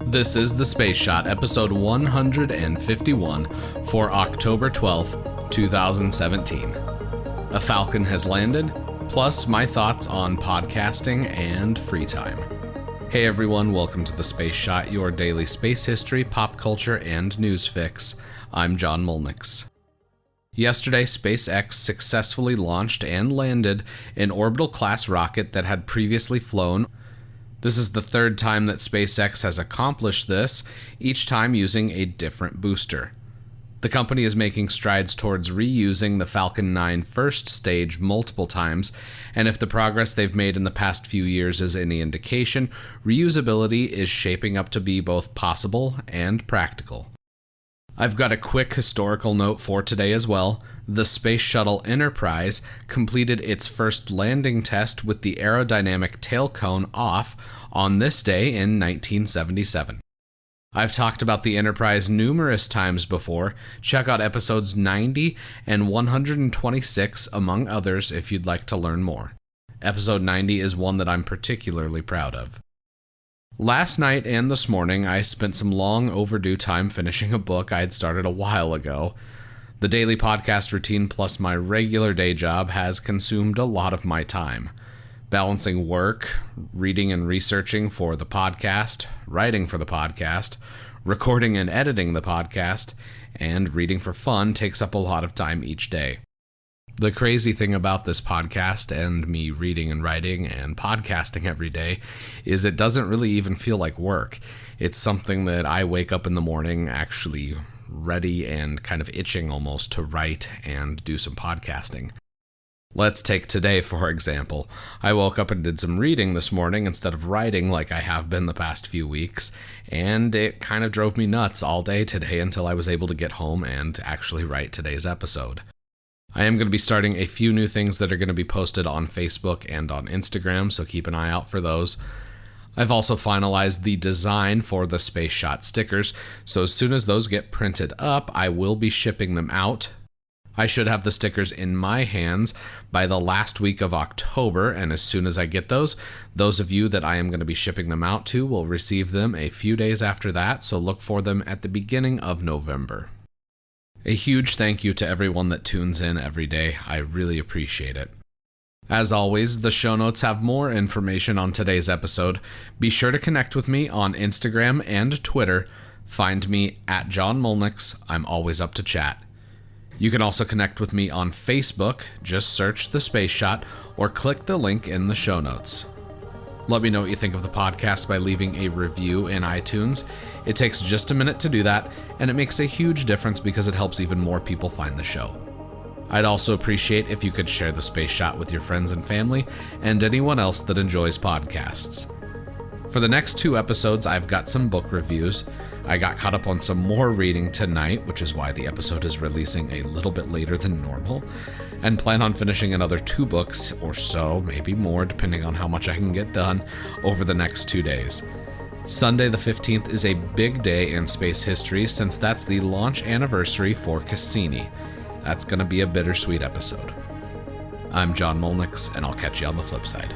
This is The Space Shot, episode 151 for October 12th, 2017. A Falcon has landed, plus my thoughts on podcasting and free time. Hey everyone, welcome to The Space Shot, your daily space history, pop culture, and news fix. I'm John Molnix. Yesterday, SpaceX successfully launched and landed an orbital-class rocket that had previously flown. This is the third time that SpaceX has accomplished this, each time using a different booster. The company is making strides towards reusing the Falcon 9 first stage multiple times, and if the progress they've made in the past few years is any indication, reusability is shaping up to be both possible and practical. I've got a quick historical note for today as well. The Space Shuttle Enterprise completed its first landing test with the aerodynamic tail cone off on this day in 1977. I've talked about the Enterprise numerous times before. Check out episodes 90 and 126 among others if you'd like to learn more. Episode 90 is one that I'm particularly proud of. Last night and this morning, I spent some long overdue time finishing a book I'd started a while ago. The daily podcast routine plus my regular day job has consumed a lot of my time. Balancing work, reading and researching for the podcast, writing for the podcast, recording and editing the podcast, and reading for fun takes up a lot of time each day. The crazy thing about this podcast and me reading and writing and podcasting every day is it doesn't really even feel like work. It's something that I wake up in the morning actually ready and kind of itching almost to write and do some podcasting. Let's take today, for example. I woke up and did some reading this morning instead of writing like I have been the past few weeks, and it kind of drove me nuts all day today until I was able to get home and actually write today's episode. I am going to be starting a few new things that are going to be posted on Facebook and on Instagram, so keep an eye out for those. I've also finalized the design for the Space Shot stickers, so as soon as those get printed up, I will be shipping them out. I should have the stickers in my hands by the last week of October, and as soon as I get those of you that I am going to be shipping them out to will receive them a few days after that, so look for them at the beginning of November. A huge thank you to everyone that tunes in every day. I really appreciate it. As always, the show notes have more information on today's episode. Be sure to connect with me on Instagram and Twitter. Find me at John Molnix. I'm always up to chat. You can also connect with me on Facebook. Just search The Space Shot or click the link in the show notes. Let me know what you think of the podcast by leaving a review in iTunes. It takes just a minute to do that, and it makes a huge difference because it helps even more people find the show. I'd also appreciate if you could share the Space Shot with your friends and family, and anyone else that enjoys podcasts. For the next 2 episodes, I've got some book reviews. I got caught up on some more reading tonight, which is why the episode is releasing a little bit later than normal, and plan on finishing another 2 books or so, maybe more, depending on how much I can get done over the next 2 days. Sunday the 15th is a big day in space history since that's the launch anniversary for Cassini. That's going to be a bittersweet episode. I'm John Molnix, and I'll catch you on the flip side.